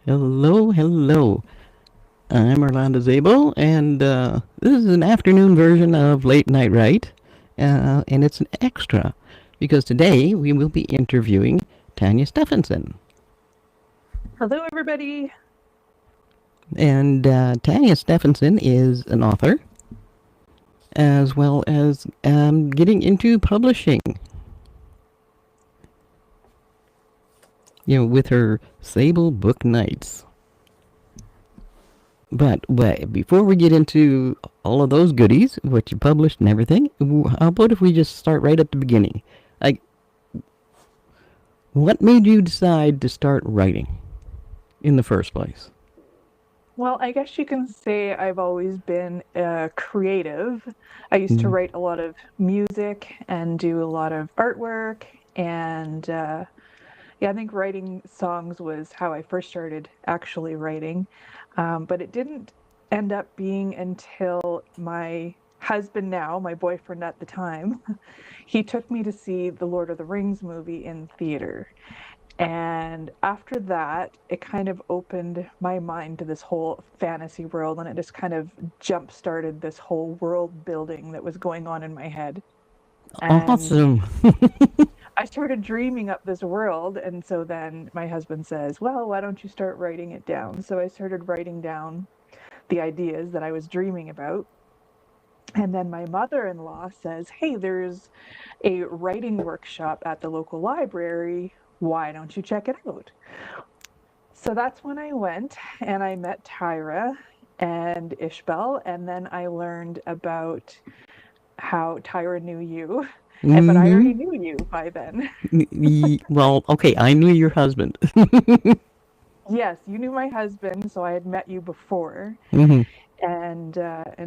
Hello, hello. I'm Orlando Zabo, and this is an afternoon version of Late Night Right, and it's an extra because today we will be interviewing Tania Stephanson. Hello, everybody. And Tania Stephanson is an author as well as getting into publishing. With her Sable Book Nights. But wait, before we get into all of those goodies, what you published and everything, how about if we just start right at the beginning? Like, what made you decide to start writing in the first place? Well, I guess you can say I've always been creative. I used to Mm, write a lot of music and do a lot of artwork. And yeah, I think writing songs was how I first started actually writing. But it didn't end up being until my husband now, my boyfriend at the time, he took me to see the Lord of the Rings movie in theater. And after that, it kind of opened my mind to this whole fantasy world, and it just kind of jump started this whole world building that was going on in my head. And awesome. I started dreaming up this world. And so then my husband says, well, why don't you start writing it down? So I started writing down the ideas that I was dreaming about. And then my mother in law says, hey, there's a writing workshop at the local library. Why don't you check it out? So that's when I went and I met Tyra and Ishbel, and then I learned about how Tyra knew you, but I Mm-hmm. already knew you by then. Well, okay, I knew your husband. Yes, you knew my husband, so I had met you before. Mm-hmm. And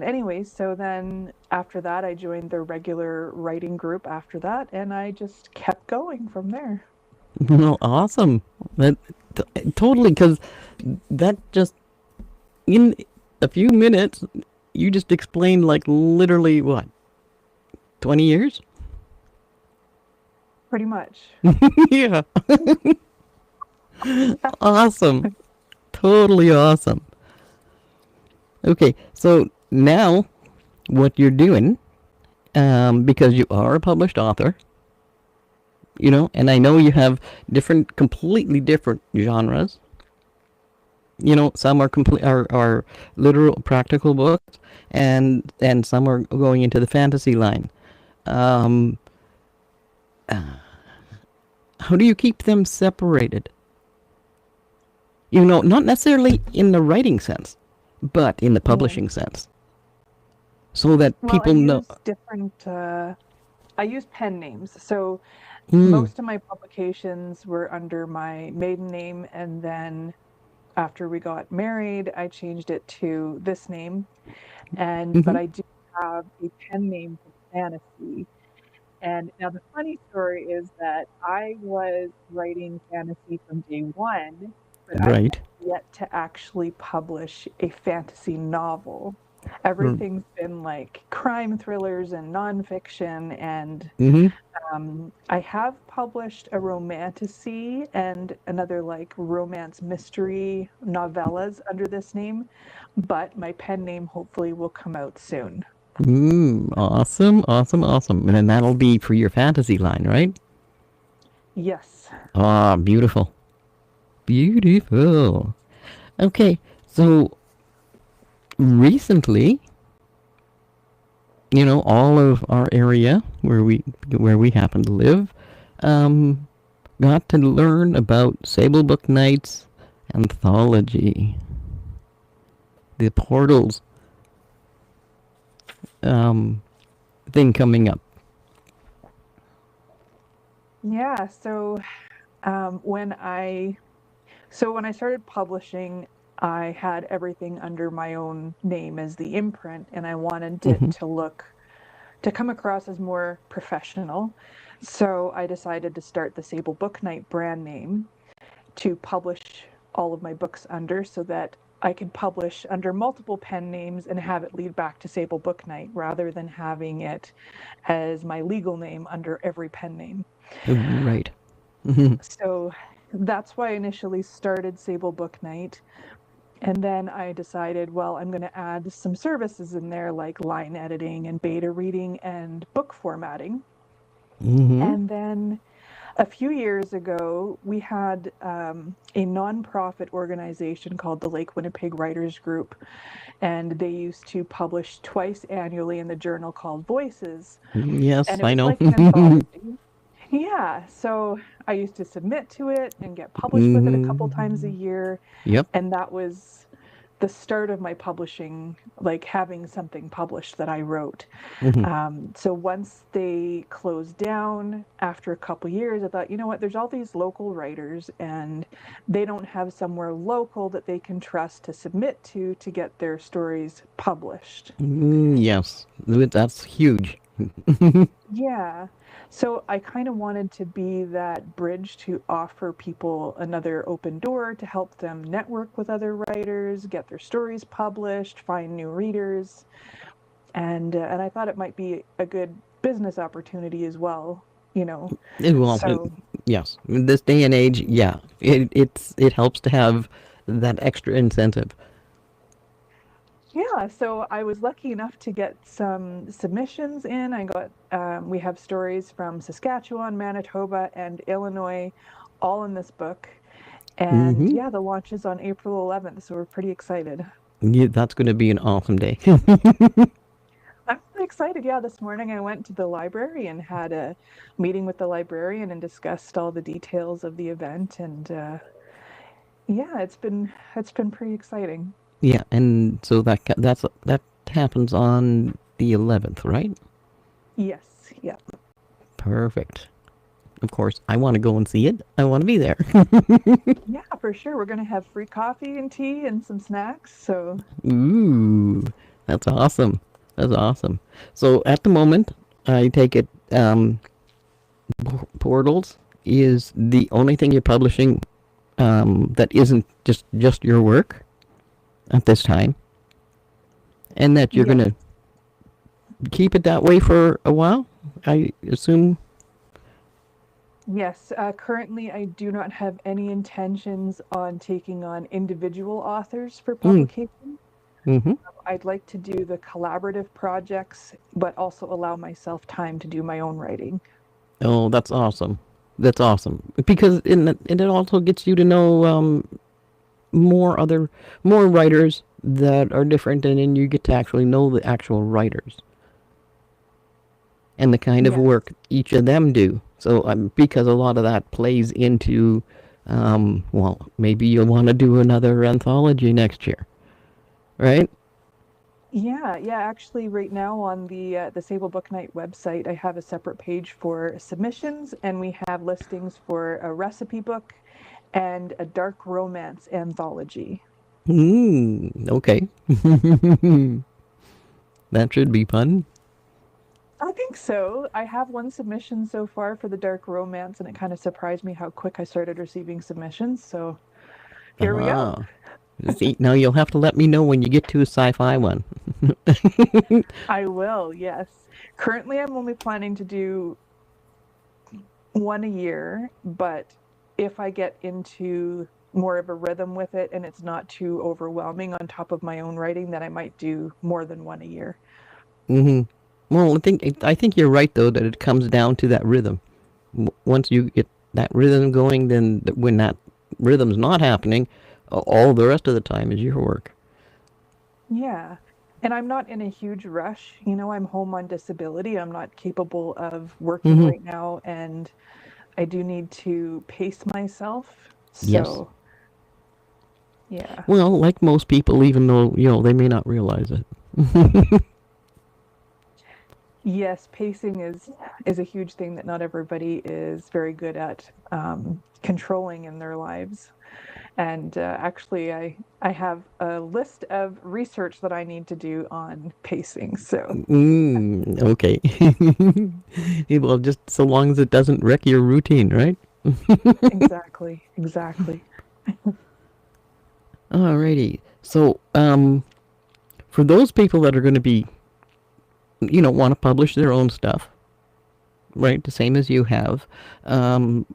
anyways, so then after that, I joined the regular writing group after that, and I just kept going from there. Well, awesome. That totally, because that just in a few minutes, you just explained like literally what 20 years. Pretty much. Yeah. Awesome. Totally awesome. Okay, so now what you're doing, because you are a published author, and I know you have completely different genres. Some are are literal practical books, and some are going into the fantasy line. Um, how do you keep them separated? Not necessarily in the writing sense, but in the Yeah. publishing sense, so that Well, people know. I use pen names. So Mm, most of my publications were under my maiden name, and then after we got married, I changed it to this name. And mm-hmm, but I do have a pen name for fantasy. And now the funny story is that I was writing fantasy from day one, but I right. have yet to actually publish a fantasy novel. Mm-hmm. Everything's been like crime thrillers and nonfiction, and I have published a romantasy and another like romance mystery novellas under this name, but my pen name hopefully will come out soon. Awesome, awesome, awesome. And then that'll be for your fantasy line, right? Yes. Ah, beautiful. Beautiful. Okay, so recently, all of our area where we happen to live, um, got to learn about Sable Book Nights anthology, the portals um, thing coming up. Yeah, um, when I when I started publishing, I had everything under my own name as the imprint, and I wanted it Mm-hmm. to come across as more professional. So I decided to start the Sable Book Night brand name to publish all of my books under so that I can publish under multiple pen names and have it lead back to Sable Book Night rather than having it as my legal name under every pen name. Right. Mm-hmm. So that's why I initially started Sable Book Night. And then I decided, well, I'm going to add some services in there like line editing and beta reading and book formatting. Mm-hmm. And then a few years ago, we had a nonprofit organization called the Lake Winnipeg Writers Group, and they used to publish twice annually in the journal called Voices, Yes, and it I was know. like an anthology. Yeah, so I used to submit to it and get published with it a couple times a Mm-hmm. year, Yep. and that was the start of my publishing, like having something published that I wrote. Mm-hmm. So once they closed down after a couple years, I thought, you know what, there's all these local writers and they don't have somewhere local that they can trust to submit to get their stories published. Yes, that's huge. Yeah. So I kind of wanted to be that bridge to offer people another open door to help them network with other writers, get their stories published, find new readers. And I thought it might be a good business opportunity as well, you know. Well, So yes, in this day and age, yeah, it helps to have that extra incentive. yeah, so I was lucky enough to get some submissions in. I got we have stories from Saskatchewan, Manitoba, and Illinois, all in this book. And Mm-hmm. yeah, the launch is on April 11th, so we're pretty excited. Yeah, that's going to be an awesome day. I'm really excited. Yeah, this morning I went to the library and had a meeting with the librarian and discussed all the details of the event. And yeah, it's been pretty exciting. Yeah, and so that happens on the 11th, right? Yes, yeah. Perfect. Of course, I want to go and see it. I want to be there. Yeah, for sure. We're gonna have free coffee and tea and some snacks. So Ooh, that's awesome. That's awesome. So at the moment, I take it Portals is the only thing you're publishing that isn't just your work at this time, and that you're yes. gonna keep it that way for a while. I assume. Yes, currently I do not have any intentions on taking on individual authors for Mm, publication. mm-hmm. I'd like to do the collaborative projects, but also allow myself time to do my own writing. Oh, that's awesome. That's awesome because and it also gets you to know more other more writers that are different, and then you get to actually know the actual writers and the kind of Yes. work each of them do. So because a lot of that plays into, well, maybe you'll want to do another anthology next year, right? Yeah, yeah. Actually, right now on the Sable Book Night website, I have a separate page for submissions, and we have listings for a recipe book and a dark romance anthology. Okay. That should be fun. I think so. I have one submission so far for the dark romance, and it kind of surprised me how quick I started receiving submissions. So here we go. Ah, see, now you'll have to let me know when you get to a sci-fi one. I will, yes. Currently, I'm only planning to do one a year, but if I get into more of a rhythm with it and it's not too overwhelming on top of my own writing, then I might do more than one a year. Hmm. Well, I think you're right though that it comes down to that rhythm. Once you get that rhythm going, then when that rhythm's not happening, all the rest of the time is your work. Yeah. And I'm not in a huge rush. You know, I'm home on disability. I'm not capable of working Hmm. right now, and I do need to pace myself. Yes. So, yeah. Well, like most people, even though they may not realize it. Yes, pacing is a huge thing that not everybody is very good at controlling in their lives. And actually, I have a list of research that I need to do on pacing. So Okay. Well, just so long as it doesn't wreck your routine, right? exactly, exactly. Alrighty. So, for those people that are going to be, want to publish their own stuff, right? The same as you have. Um,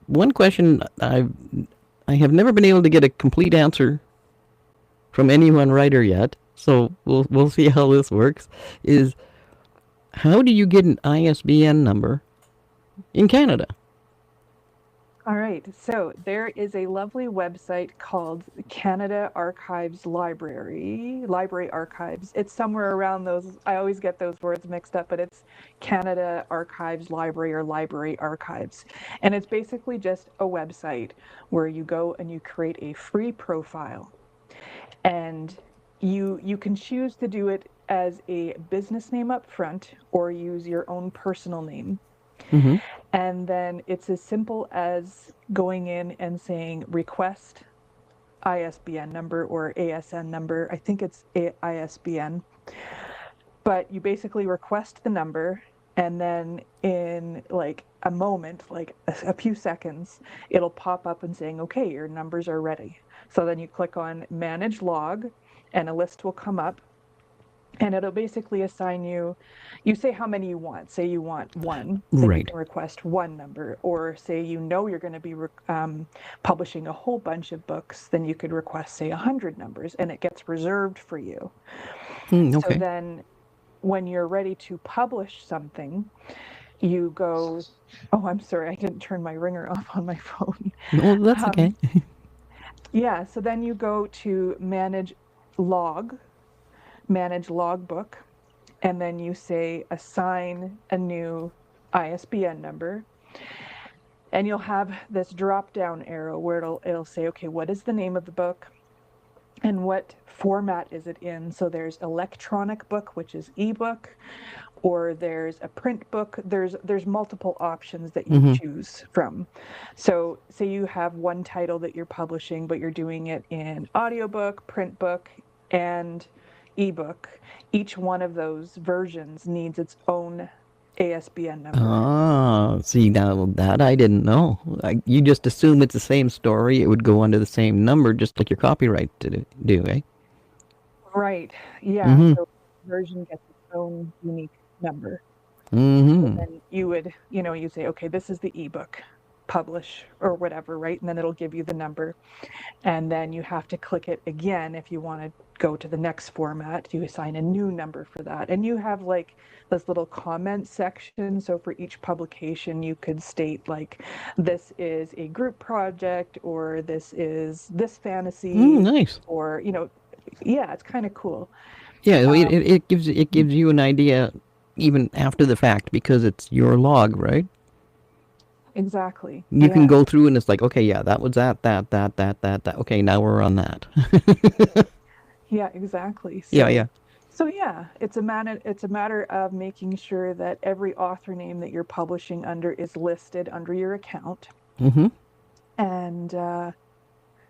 One question I have never been able to get a complete answer from any one writer yet, so we'll see how this works. Is how do you get an ISBN number in Canada? All right, so there is a lovely website called Canada Archives Library Archives. It's somewhere around those, I always get those words mixed up, but it's Canada Archives Library or Library Archives. And it's basically just a website where you go and you create a free profile. And you can choose to do it as a business name up front or use your own personal name. Mm-hmm. And then it's as simple as going in and saying request ISBN number or ASN number. I think it's ISBN. But you basically request the number, and then in like a moment, like a few seconds, it'll pop up and saying, okay, your numbers are ready. So then you click on manage log, and a list will come up, and it'll basically assign you, you say how many you want. Say you want one, then you Right. can request one number. Or say you know you're going to be publishing a whole bunch of books, then you could request, say, 100 numbers, and it gets reserved for you. So Okay. then when you're ready to publish something, you go, oh, I'm sorry, I didn't turn my ringer off on my phone. No, that's okay. Um, yeah, so then you go to log, manage logbook, and then you say assign a new ISBN number. And you'll have this drop down arrow where it'll say, okay, what is the name of the book? And what format is it in? So there's electronic book, which is ebook, or there's a print book. There's multiple options that you Mm-hmm. choose from. So say you have one title that you're publishing, but you're doing it in audiobook, print book, and ebook. Each one of those versions needs its own ASBN number. Ah, see now that I didn't know. You just assume it's the same story; it would go under the same number, just like your copyright do, eh? Right. Yeah. Mm-hmm. So each version gets its own unique number. So Mm-hmm. then you would, you say, okay, this is the ebook, publish or whatever, right? And then it'll give you the number. And then you have to click it again if you want to go to the next format. You assign a new number for that. And you have like this little comment section. So for each publication, you could state like, this is a group project, or this is this Mm, fantasy, nice. or, yeah, it's kind of cool. Yeah, Um, it gives you an idea even after the fact because it's your log, right? exactly. You can Yeah. go through and it's like, okay, yeah, that was that. Okay, now we're on that. Yeah, exactly. Yeah, So yeah. so yeah, it's a matter of making sure that every author name that you're publishing under is listed under your account, Mm-hmm. and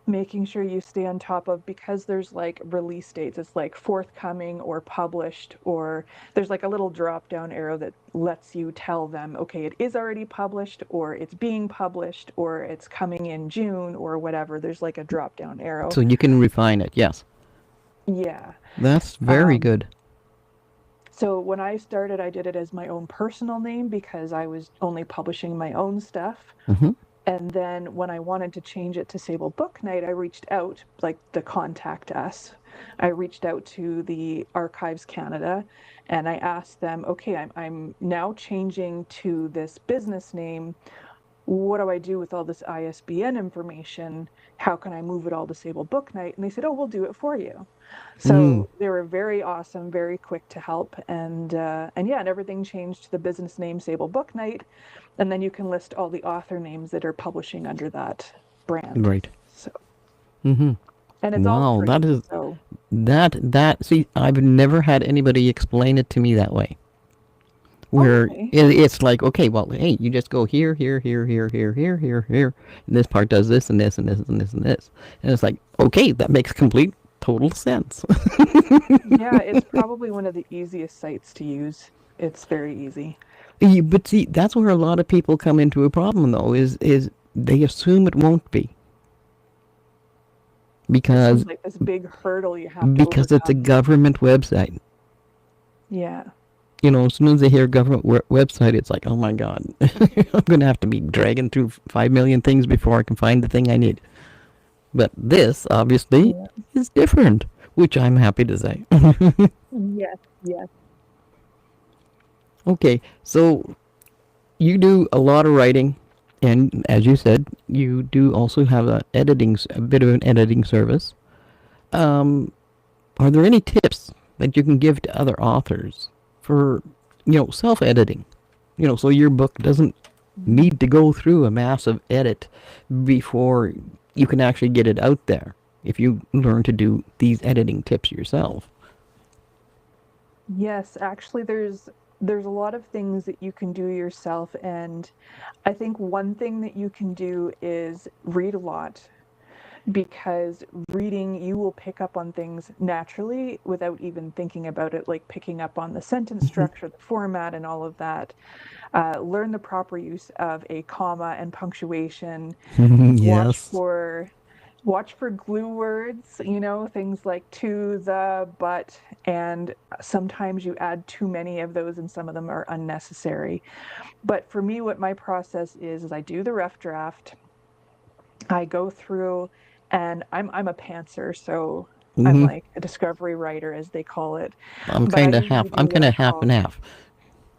making sure you stay on top of, because there's like release dates. It's like forthcoming or published, or there's like a little drop down arrow that lets you tell them, okay, it is already published, or it's being published, or it's coming in June, or whatever. There's like a drop down arrow. So you can refine it. Yes, Yeah. that's very Um, good. So when I started, I did it as my own personal name because I was only publishing my own stuff. Mm-hmm. And then when I wanted to change it to Sable Book Night, I reached out, like to contact us. I reached out to the Archives Canada and I asked them, okay, I'm now changing to this business name. What do I do with all this ISBN information? How can I move it all to Sable Book Night? And they said, oh, we'll do it for you. Mm. So they were very awesome, very quick to help, and yeah, and everything changed to the business name Sable Book Night, and then you can list all the author names that are publishing under that brand. Right. So, Mm-hmm. and it's all Wow, that free. is So, that. See, I've never had anybody explain it to me that way. oh, Where okay. it's like, okay, well, hey, you just go here, and this part does this and this and this and this and this, and it's like, okay, that makes complete total sense. Yeah, it's probably one of the easiest sites to use. It's very easy. But see, that's where a lot of people come into a problem, though, is they assume it won't be It because seems like this big hurdle you have to it's a overcome. government website. Yeah. As soon as they hear government website, it's like, oh my god, I'm gonna have to be dragging through 5 million things before I can find the thing I need. But this obviously Yeah. is different, which I'm happy to say. Yes, yes. Okay, so you do a lot of writing, and as you said, you do also have a bit of an editing service. Um, are there any tips that you can give to other authors for, self-editing? So your book doesn't Mhm. need to go through a massive edit before you can actually get it out there if you learn to do these editing tips yourself. Yes, actually there's a lot of things that you can do yourself, and I think one thing that you can do is read a lot, because reading, you will pick up on things naturally without even thinking about it, like picking up on the sentence structure, the format, and all of that. Learn the proper use of a comma and punctuation. Watch Yes. for glue words, things like to, the, but, and sometimes you add too many of those and some of them are unnecessary. But for me, what my process is I do the rough draft. I go through, and I'm a pantser, so I'm Hmm. like a discovery writer, as they call it. I'm But I kind of usually half. I'm do what kind I of half call, and half.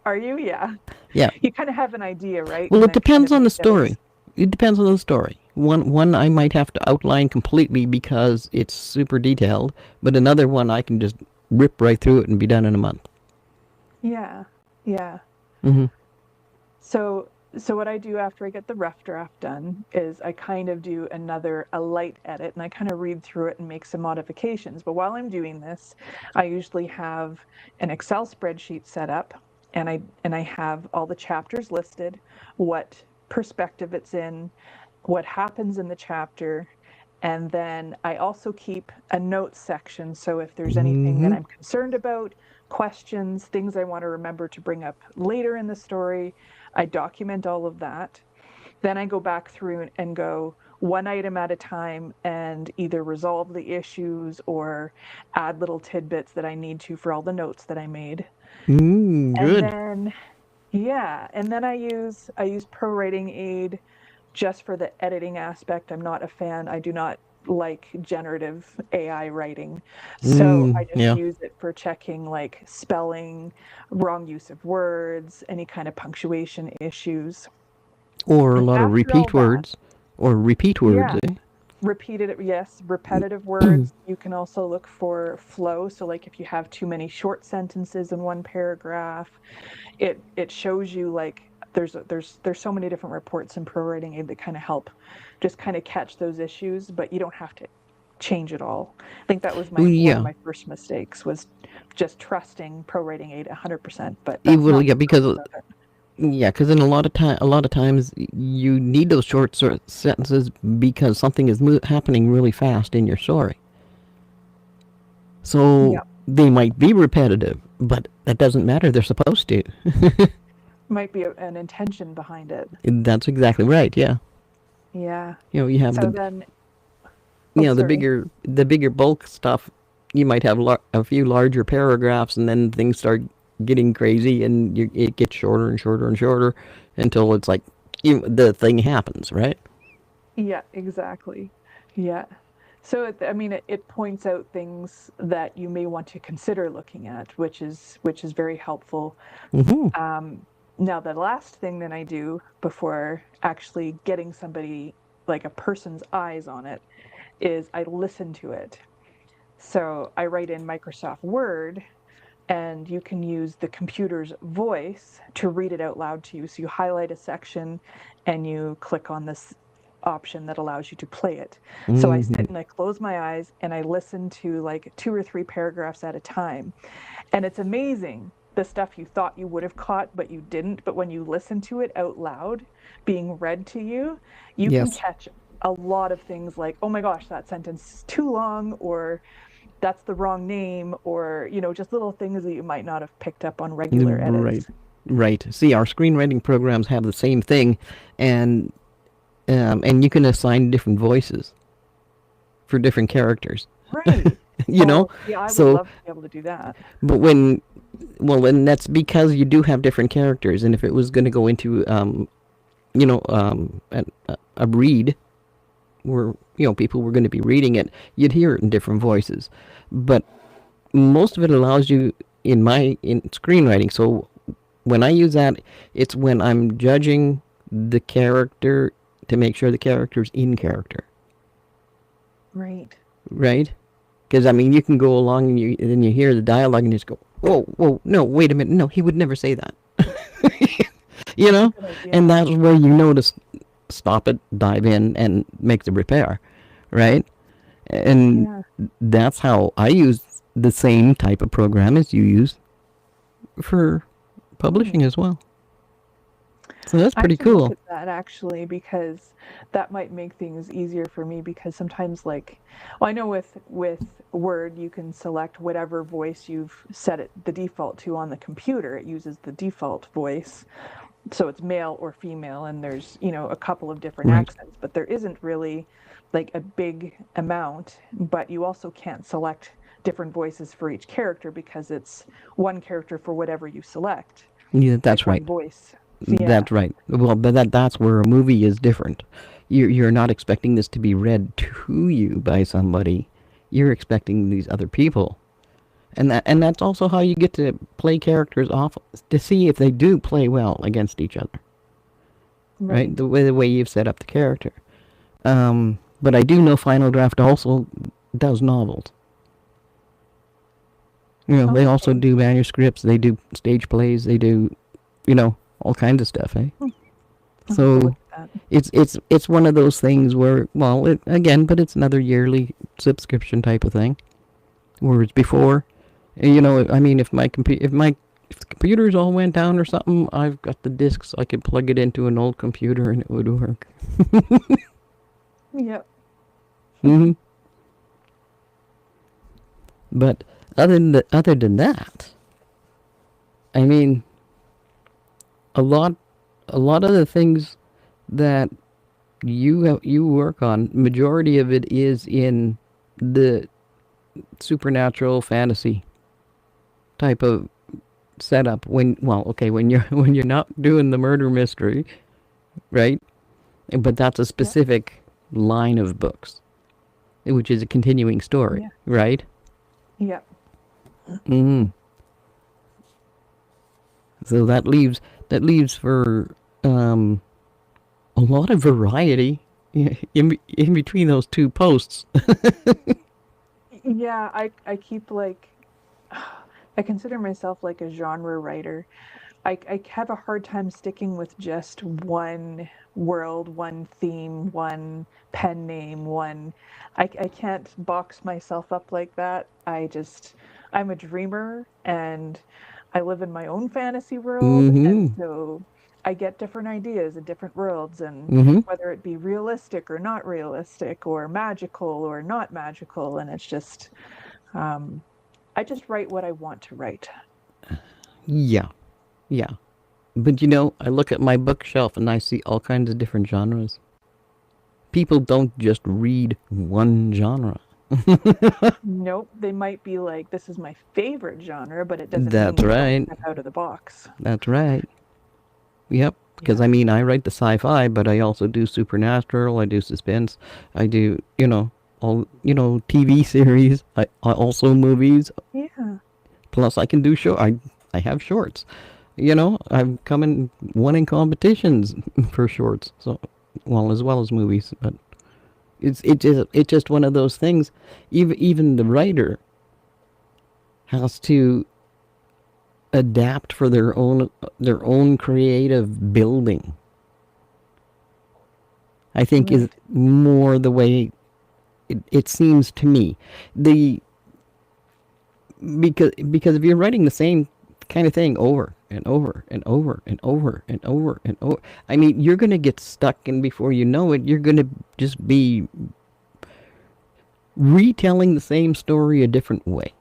are you? Yeah. Yeah. You kind of have an idea, right? Well, And it then kind depends of on the make notes. story. It depends on the story. One I might have to outline completely because it's super detailed, but another one I can just rip right through it and be done in a month. Yeah. Yeah. Hmm. So what I do after I get the rough draft done is I kind of do a light edit, and I kind of read through it and make some modifications. But while I'm doing this, I usually have an Excel spreadsheet set up, and I have all the chapters listed, what perspective it's in, what happens in the chapter, and then I also keep a notes section. So if there's anything that Hmm. I'm concerned about, questions, things I want to remember to bring up later in the story, I document all of that. Then I go back through and go one item at a time and either resolve the issues or add little tidbits that I need to for all the notes that I made. And Good. then, yeah, and then I use Pro Writing Aid just for the editing aspect. I'm not a fan. I do not like generative AI writing. So I just Yeah. use it for checking like spelling, wrong use of words, any kind of punctuation issues. Or a And lot of after all repeat that, words. Or repeat words, yeah, eh? yes, repetitive words. You can also look for flow. So like if you have too many short sentences in one paragraph, it shows you like there's so many different reports in Pro Writing Aid that kind of help just kind of catch those issues, but you don't have to change it all. I think that was Oh, my one of yeah. my first mistakes, was just trusting Pro Writing Aid 100%, but It that's will, not yeah, the purpose because of it. yeah, because in a lot of times you need those short sentences because something is happening really fast in your story. So Yeah, they might be repetitive, but that doesn't matter. They're supposed to. might be an intention behind it. That's exactly right. Yeah. Yeah. You have So the then, oh, you know sorry. the bigger bulk stuff. You might have a few larger paragraphs, and then things start getting crazy, and it gets shorter and shorter and shorter until it's like the thing happens, right? Yeah, exactly. Yeah. So I mean, it points out things that you may want to consider looking at, which is very helpful. Hmm. Um, Now, the last thing that I do before actually getting somebody, like a person's eyes on it, is I listen to it. So I write in Microsoft Word, and you can use the computer's voice to read it out loud to you. So you highlight a section and you click on this option that allows you to play it. So I Hmm. sit and I close my eyes and I listen to like 2 or 3 paragraphs at a time. And it's amazing the stuff you thought you would have caught, but you didn't. But when you listen to it out loud, being read to you, you can Yes. catch a lot of things like, oh my gosh, that sentence is too long, or that's the wrong name, or, just little things that you might not have picked up on regular edits. Right. Right. See, our screenwriting programs have the same thing, and and you can assign different voices for different characters. Right. you know? Oh, yeah, I would So, love to be able to do that. but well, and that's because you do have different characters. And if it was going to go into, a read where, people were going to be reading it, you'd hear it in different voices. But most of it allows you in screenwriting. So when I use that, it's when I'm judging the character to make sure the character's in character, Right. right? Because I mean, you can go along and then you hear the dialogue and you just go, whoa, whoa, no, wait a minute, no, he would never say that, you That's a know, good and idea. that's where you know to stop it, dive in, and make the repair, right? And Yeah. that's how I use the same type of program as you use for Hmm. publishing as well. So that's I pretty should look cool. at that actually because that might make things easier for me because sometimes well, I know with Word you can select whatever voice you've set it the default to on the computer. It uses the default voice. So it's male or female and there's, a couple of different Right. accents, but there isn't really like a big amount, but you also can't select different voices for each character because it's one character for whatever you select. Yeah, Like that's right. one voice. Yeah. That's right. Well, but that's where a movie is different. You're not expecting this to be read to you by somebody. You're expecting these other people, and that's also how you get to play characters off to see if they do play well against each other. Right, Right. the way you've set up the character. But I do know Final Draft also does novels. They also Okay. do manuscripts. They do stage plays. They do, all kinds of stuff. Eh. Hmm. I'll have to look So at that. it's one of those things where, well, again, but it's another yearly subscription type of thing. Whereas before, I mean, if the computers all went down or something, I've got the discs. I could plug it into an old computer and it would work. Yep. hmm But other than that, I mean, a lot a lot of the things that you work on, majority of it is in the supernatural fantasy type of setup. When you're not doing the murder mystery, right? But that's a Yep. specific line of books, which is a continuing story, Yeah. right? Yep. hmm So that leaves for um, a lot of variety in between those two posts. Yeah, I keep I consider myself like a genre writer. I have a hard time sticking with just one world, one theme, one pen name, I can't box myself up like that. I'm a dreamer and I live in my own fantasy world. And hmm so I get different ideas in different worlds, and hmm whether it be realistic or not realistic, or magical or not magical. And um, I just write what I want to write. Yeah, yeah. But I look at my bookshelf and I see all kinds of different genres. People don't just read one genre. Nope, they might be like, this is my favorite genre, but it doesn't mean That's they don't right. step out of the box. That's right. Yep. Because Yeah. I mean, I write the sci-fi, but I also do supernatural. I do suspense. I do, all TV series. I also movies. Yeah. Plus, I can do show. I have shorts. I've come in winning competitions for shorts. So, well, as well as movies. But it's just one of those things. Even the writer has to adapt for their own creative building. I think is Right. more the way it seems to me. The because if you're writing the same kind of thing over and over and over and over and over and over, I mean, you're gonna get stuck, and before you know it, you're gonna just be retelling the same story a different way,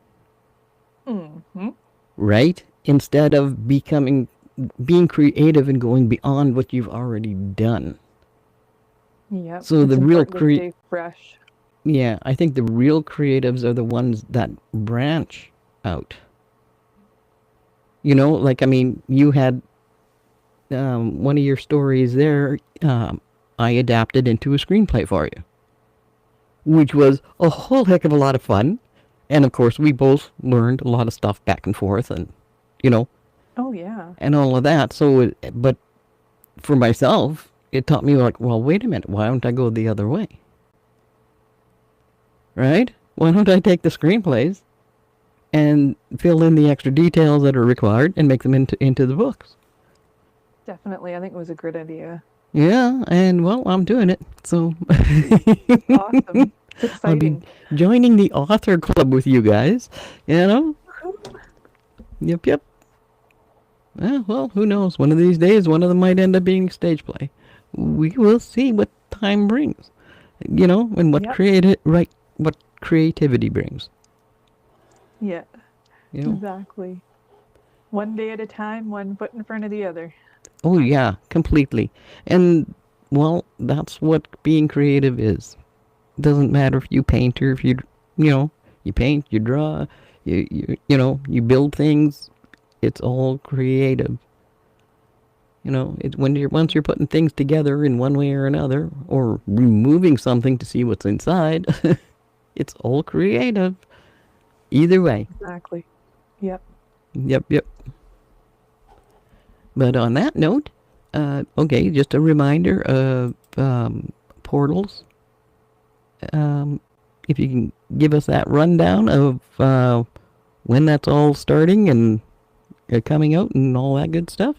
Hmm. right? Instead of being creative and going beyond what you've already done. Yep. So It's the real important to stay fresh. Yeah, I think the real creatives are the ones that branch out. You know, like, I mean, you had one of your stories there, I adapted into a screenplay for you, which was a whole heck of a lot of fun. And of course, we both learned a lot of stuff back and forth and, you know, Oh, yeah. and all of that. So, but for myself, it taught me, like, well, wait a minute, why don't I go the other way? Right? Why don't I take the screenplays and fill in the extra details that are required and make them into the books? Definitely. I think it was a good idea. Yeah, and well, I'm doing it. So Awesome. It's I'll be exciting. joining the author club with you guys. You know? Woohoo. Yep, yep. Well, who knows? One of these days, one of them might end up being stage play. We will see what time brings. You know, and Yep. what creativity brings. Yeah, You know? exactly. One day at a time, one foot in front of the other. Oh yeah, completely. And well, that's what being creative is. Doesn't matter if you paint or if you know, you paint, you draw, you know, you build things. It's all creative. You know, it's when you're once you're putting things together in one way or another, or removing something to see what's inside. It's all creative. Either way. Exactly. Yep. Yep, yep. But on that note, okay, just a reminder of portals. Um, if you can give us that rundown of when that's all starting and coming out and all that good stuff.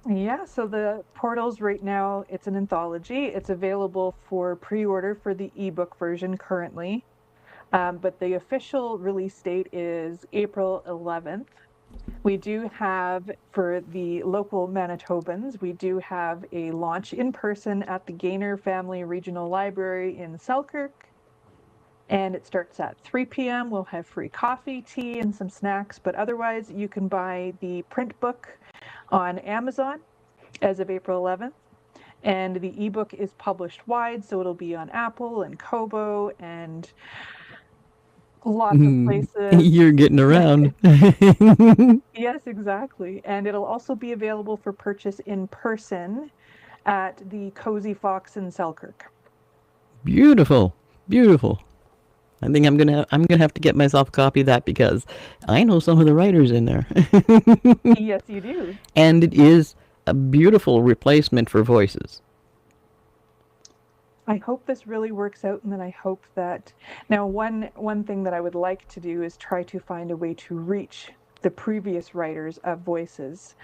Yeah, so the portals right now, it's an anthology. It's available for pre-order for the ebook version currently. But the official release date is April 11th. We do have, for the local Manitobans, we do have a launch in person at the Gaynor Family Regional Library in Selkirk. And it starts at 3 p.m. We'll have free coffee, tea, and some snacks. But otherwise, you can buy the print book on Amazon as of April 11th. And the ebook is published wide, so it'll be on Apple and Kobo and lots of places. You're getting around. Yes, exactly. And it'll also be available for purchase in person at the Cozy Fox in Selkirk. Beautiful, beautiful. I think I'm gonna have to get myself a copy of that because I know some of the writers in there, Yes, you do. and it is a beautiful replacement for voices. I hope this really works out, and then I hope that now one thing that I would like to do is try to find a way to reach the previous writers of voices.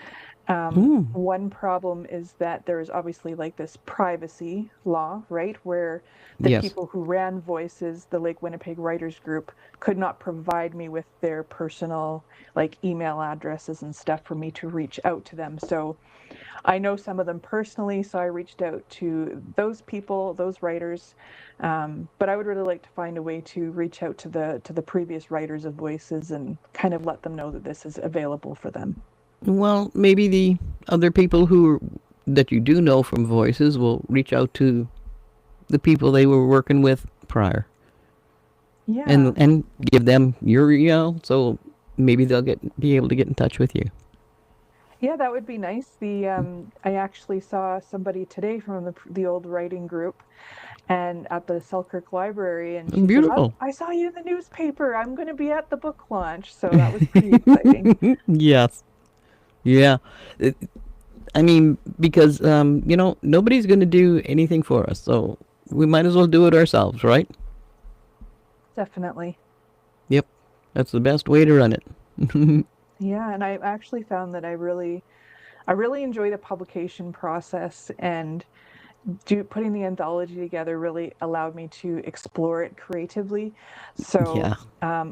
One problem is that there is obviously like this privacy law, right? Where the Yes. people who ran Voices, the Lake Winnipeg Writers Group, could not provide me with their personal like email addresses and stuff for me to reach out to them. So I know some of them personally, so I reached out to those people, those writers. But I would really like to find a way to reach out to the previous writers of Voices and kind of let them know that this is available for them. Well, maybe the other people that you do know from voices will reach out to the people they were working with prior, Yeah. and give them your email, so maybe they'll get be able to get in touch with you. Yeah, that would be nice. The I actually saw somebody today from the old writing group and at the Selkirk Library, and she says, Beautiful. I saw you in the newspaper. I'm going to be at the book launch." So that was pretty exciting. Yes. Yeah. It, I mean, because you know, nobody's going to do anything for us, so we might as well do it ourselves, right? Definitely. Yep. That's the best way to run it. Yeah, and I actually found that I really enjoy the publication process, and putting the anthology together really allowed me to explore it creatively. So Yeah.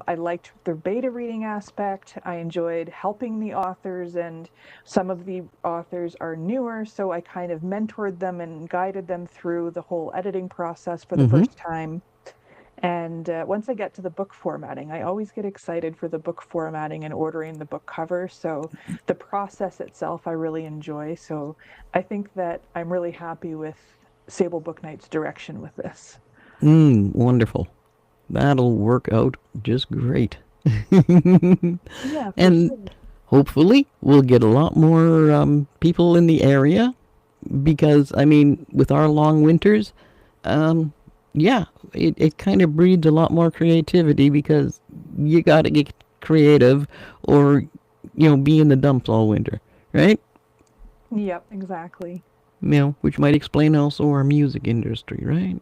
I liked the beta reading aspect. I enjoyed helping the authors, and some of the authors are newer, so I kind of mentored them and guided them through the whole editing process for the Mhm. first time. And once I get to the book formatting, I always get excited for the book formatting and ordering the book cover. So the process itself, I really enjoy. So I think that I'm really happy with Sable Book Night's direction with this. Wonderful. That'll work out just great. Yeah, for And sure. hopefully we'll get a lot more people in the area because, I mean, with our long winters, um, yeah, it kind of breeds a lot more creativity because you got to get creative or, be in the dumps all winter, right? Yep, exactly. Which might explain also our music industry, right?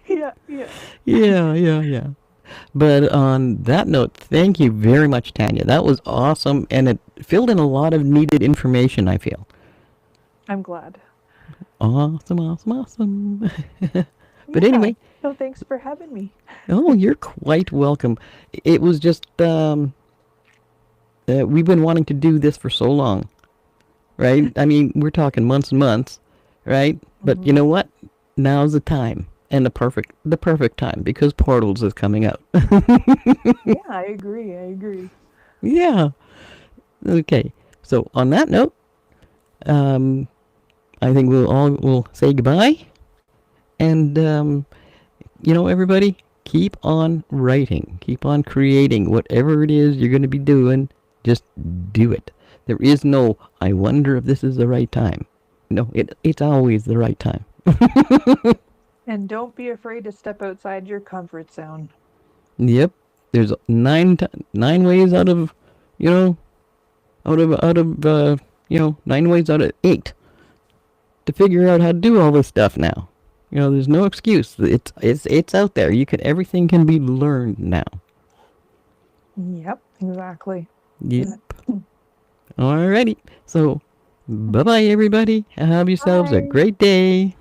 Yeah, yeah. Yeah, yeah, yeah. But on that note, thank you very much, Tanya. That was awesome, and it filled in a lot of needed information, I feel. I'm glad. Awesome, awesome, awesome. But Yeah. anyway, No, thanks for having me. oh, you're quite welcome. It was just, we've been wanting to do this for so long, right? I mean, we're talking months and months, right? But you Hmm. know what? Now's the time. And the perfect time because Portals is coming out. Yeah, I agree. I agree. Yeah. Okay. So on that note, um, I think we'll say goodbye. And everybody, keep on writing, keep on creating whatever it is you're going to be doing. Just do it. There is no, I wonder if this is the right time. No, it's always the right time. And don't be afraid to step outside your comfort zone. Yep. There's nine ways out of, you know, out of 9 ways out of 8 to figure out how to do all this stuff now. There's no excuse. It's out there. Everything can be learned now. Yep, exactly. Yep. Alrighty. So, bye bye everybody. Have yourselves a Bye. great day.